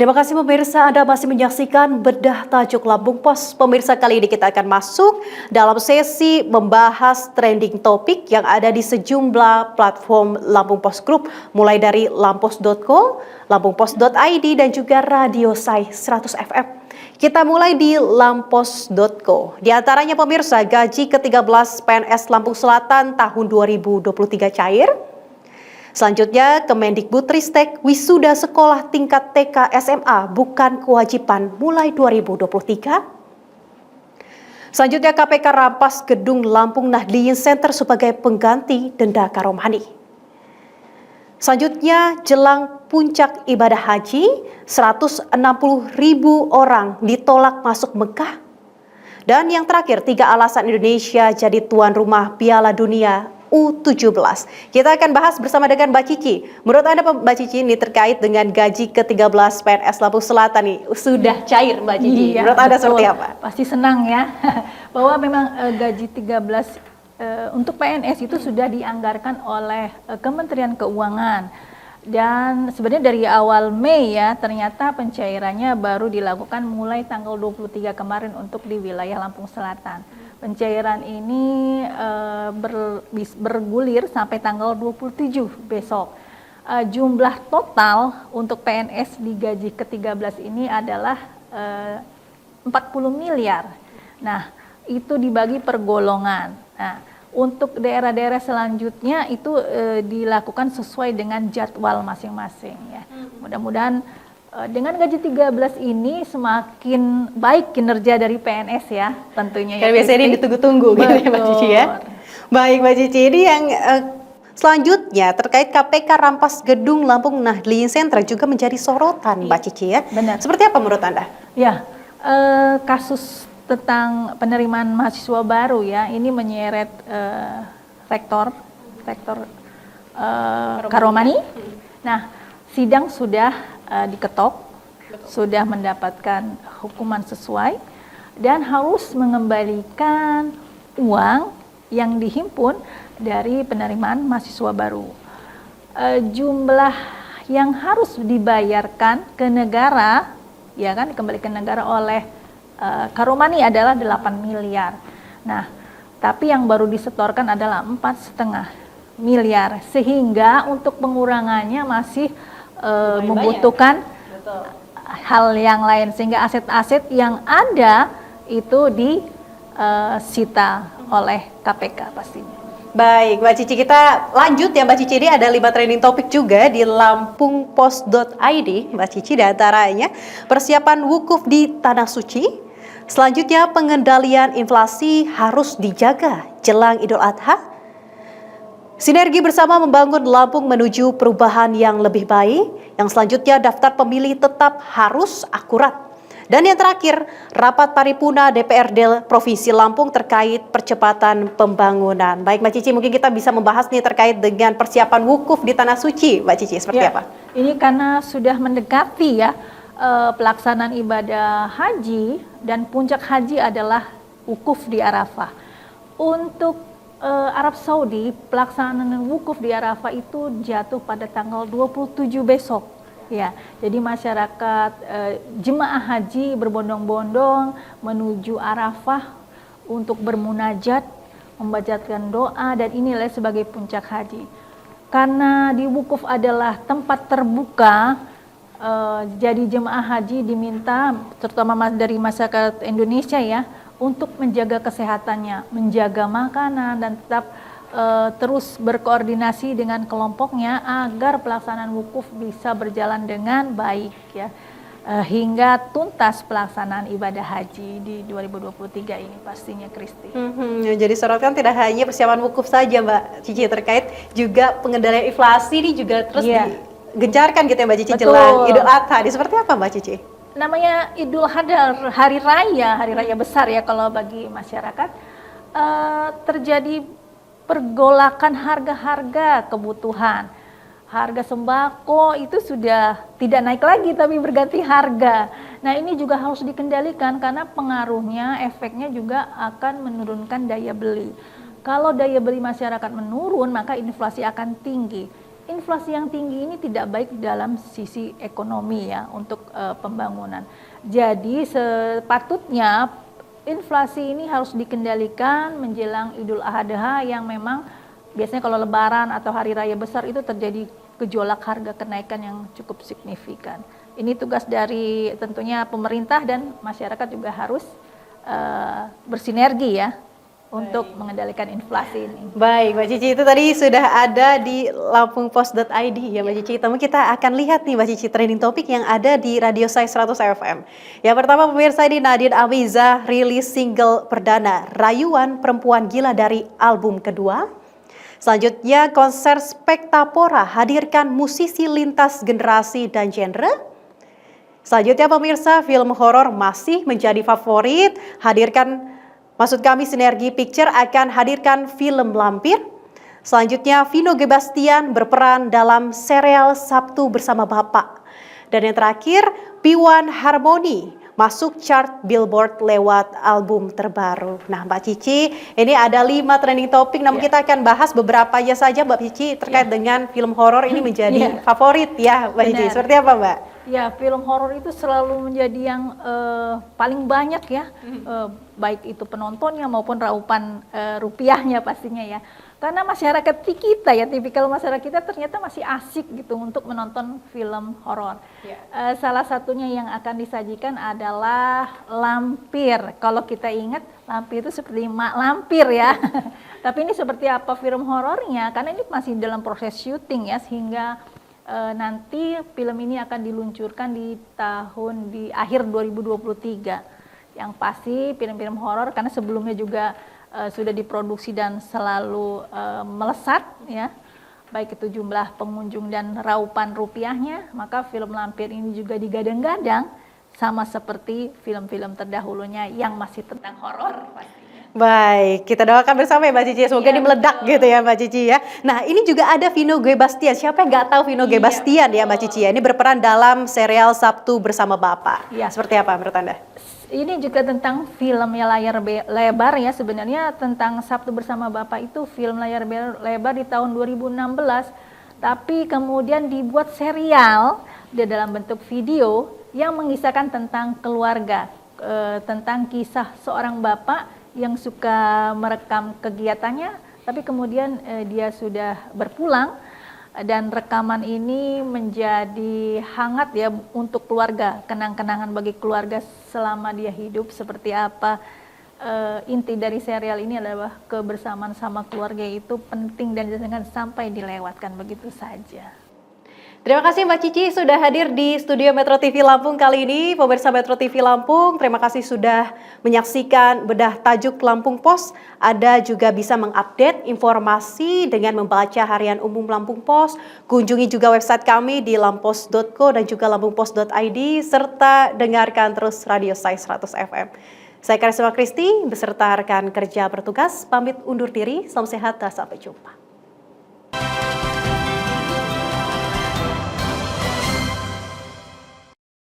Terima kasih pemirsa, Anda masih menyaksikan Bedah Tajuk Lampung Pos. Pemirsa, kali ini kita akan masuk dalam sesi membahas trending topik yang ada di sejumlah platform Lampung Pos Group, mulai dari lampos.co, lampungpos.id, dan juga Radio Sai 100 FM. Kita mulai di lampos.co. Di antaranya pemirsa, gaji ke-13 PNS Lampung Selatan tahun 2023 cair. Selanjutnya, Kemendikbudristek wisuda sekolah tingkat TK SMA bukan kewajiban mulai 2023. Selanjutnya, KPK rampas gedung Lampung Nahdliyin Center sebagai pengganti denda Karomani. Selanjutnya, jelang puncak ibadah haji, 160.000 orang ditolak masuk Mekah. Dan yang terakhir, 3 alasan Indonesia jadi tuan rumah Piala Dunia U17. Kita akan bahas bersama dengan Mbak Cici. Menurut Anda Mbak Cici, ini terkait dengan gaji ke-13 PNS Lampung Selatan nih, sudah cair Mbak Cici. Iya, menurut Anda betul. seperti apa? Pasti senang ya, bahwa memang gaji 13 untuk PNS itu sudah dianggarkan oleh Kementerian Keuangan. Dan sebenarnya dari awal Mei ya, ternyata pencairannya baru dilakukan mulai tanggal 23 kemarin untuk di wilayah Lampung Selatan. Pencairan ini bergulir sampai tanggal 27 besok. Jumlah total untuk PNS di gaji ke-13 ini adalah 40 miliar. Nah, itu dibagi per golongan. Nah, untuk daerah-daerah selanjutnya itu dilakukan sesuai dengan jadwal masing-masing ya. Mudah-mudahan dengan gaji 13 ini semakin baik kinerja dari PNS ya tentunya. Karena biasanya ini ditunggu-tunggu gitu ya Mbak Cici ya. Baik Mbak Cici, ini yang selanjutnya terkait KPK rampas gedung Lampung Nahdliyin Center juga menjadi sorotan Mbak Cici ya. Benar. Seperti apa menurut Anda? Ya, kasus tentang penerimaan mahasiswa baru ya, ini menyeret rektor Karomani. Nah, sidang sudah diketok, sudah mendapatkan hukuman sesuai dan harus mengembalikan uang yang dihimpun dari penerimaan mahasiswa baru. Jumlah yang harus dibayarkan ke negara, ya kan, dikembalikan negara oleh Karomani adalah 8 miliar. Nah, tapi yang baru disetorkan adalah 4,5 miliar, sehingga untuk pengurangannya masih membutuhkan hal yang lain, sehingga aset-aset yang ada itu disita oleh KPK pastinya. Baik, Mbak Cici, kita lanjut ya Mbak Cici. Ini ada 5 trending topik juga di lampungpos.id Mbak Cici, diantaranya persiapan wukuf di Tanah Suci. Selanjutnya, pengendalian inflasi harus dijaga jelang Idul Adha. Sinergi bersama membangun Lampung menuju perubahan yang lebih baik. Yang selanjutnya, daftar pemilih tetap harus akurat. Dan yang terakhir, rapat paripurna DPRD Provinsi Lampung terkait percepatan pembangunan. Baik Mbak Cici, mungkin kita bisa membahas nih terkait dengan persiapan wukuf di Tanah Suci. Mbak Cici, seperti apa? Ini karena sudah mendekati ya pelaksanaan ibadah haji, dan puncak haji adalah wukuf di Arafah. Untuk Arab Saudi, pelaksanaan wukuf di Arafah itu jatuh pada tanggal 27 besok. Ya, jadi masyarakat jemaah haji berbondong-bondong menuju Arafah untuk bermunajat, membacakan doa, dan inilah sebagai puncak haji. Karena di wukuf adalah tempat terbuka, jadi jemaah haji diminta, terutama dari masyarakat Indonesia ya, untuk menjaga kesehatannya, menjaga makanan, dan tetap terus berkoordinasi dengan kelompoknya agar pelaksanaan wukuf bisa berjalan dengan baik ya, hingga tuntas pelaksanaan ibadah haji di 2023 ini pastinya, Kristi. Jadi sorotan tidak hanya persiapan wukuf saja Mbak Cici, terkait juga pengendalian inflasi ini juga terus digencarkan gitu ya Mbak Cici. Betul. Jelang Idul Adha. Ini seperti apa Mbak Cici? Namanya Idul Adha, hari raya besar ya kalau bagi masyarakat, terjadi pergolakan harga-harga kebutuhan. Harga sembako itu sudah tidak naik lagi tapi berganti harga. Nah, ini juga harus dikendalikan karena pengaruhnya, efeknya juga akan menurunkan daya beli. Kalau daya beli masyarakat menurun, maka inflasi akan tinggi. inflasi yang tinggi ini tidak baik dalam sisi ekonomi ya untuk pembangunan. Jadi sepatutnya inflasi ini harus dikendalikan menjelang Idul Adha yang memang biasanya kalau Lebaran atau hari raya besar itu terjadi gejolak harga kenaikan yang cukup signifikan. Ini tugas dari tentunya pemerintah dan masyarakat juga harus bersinergi ya untuk mengendalikan inflasi ini. Baik, Mbak Cici, itu tadi sudah ada di lampungpost.id ya Mbak Cici. Tapi kita akan lihat nih Mbak Cici trending topik yang ada di Radio Sai 100 FM. Yang pertama pemirsa, ini Nadine Amiza rilis single perdana Rayuan Perempuan Gila dari album kedua. Selanjutnya konser Spektapora hadirkan musisi lintas generasi dan genre. Selanjutnya pemirsa, film horor masih menjadi favorit, maksud kami Sinergi Picture akan hadirkan film Lampir. Selanjutnya Vino G. Bastian berperan dalam serial Sabtu Bersama Bapak. Dan yang terakhir, P1 Harmony masuk chart Billboard lewat album terbaru. Nah Mbak Cici, ini ada 5 trending topik, namun kita akan bahas beberapanya saja Mbak Cici terkait dengan film horor ini menjadi favorit ya Mbak Cici. Seperti apa Mbak? Ya, film horor itu selalu menjadi yang paling banyak ya, baik itu penontonnya maupun raupan rupiahnya pastinya ya. Karena masyarakat kita ya, tipikal masyarakat kita ternyata masih asik gitu untuk menonton film horor. Salah satunya yang akan disajikan adalah Lampir. Kalau kita ingat, Lampir itu seperti Mak Lampir ya. Tapi ini seperti apa film horornya? Karena ini masih dalam proses syuting ya, sehingga nanti film ini akan diluncurkan di akhir 2023. Yang pasti film-film horor karena sebelumnya juga sudah diproduksi dan selalu melesat ya, baik itu jumlah pengunjung dan raupan rupiahnya, maka film Lampir ini juga digadang-gadang sama seperti film-film terdahulunya yang masih tentang horor pastinya. Baik, kita doakan bersama ya Mbak Cici, semoga ini meledak gitu ya Mbak Cici ya. Nah ini juga ada Vino G. Bastian, siapa yang nggak tahu Vino G. Bastian ya Mbak Cici ya, ini berperan dalam serial Sabtu Bersama Bapak. Seperti apa menurut Anda? Ini juga tentang film layar lebar ya, sebenarnya tentang Sabtu Bersama Bapak itu film layar lebar di tahun 2016, tapi kemudian dibuat serial di dalam bentuk video yang mengisahkan tentang keluarga, tentang kisah seorang bapak yang suka merekam kegiatannya, tapi kemudian dia sudah berpulang dan rekaman ini menjadi hangat ya untuk keluarga, kenang-kenangan bagi keluarga selama dia hidup. Seperti apa inti dari serial ini adalah kebersamaan sama keluarga itu penting dan jangan sampai dilewatkan begitu saja. Terima kasih Mbak Cici sudah hadir di studio Metro TV Lampung kali ini. Pemirsa Metro TV Lampung, terima kasih sudah menyaksikan bedah tajuk Lampung Pos. Anda juga bisa mengupdate informasi dengan membaca harian umum Lampung Pos. Kunjungi juga website kami di lampos.co dan juga lampungpos.id serta dengarkan terus Radio Sai 100 FM. Saya Karisma Kristi beserta rekan kerja bertugas pamit undur diri. Salam sehat dan sampai jumpa.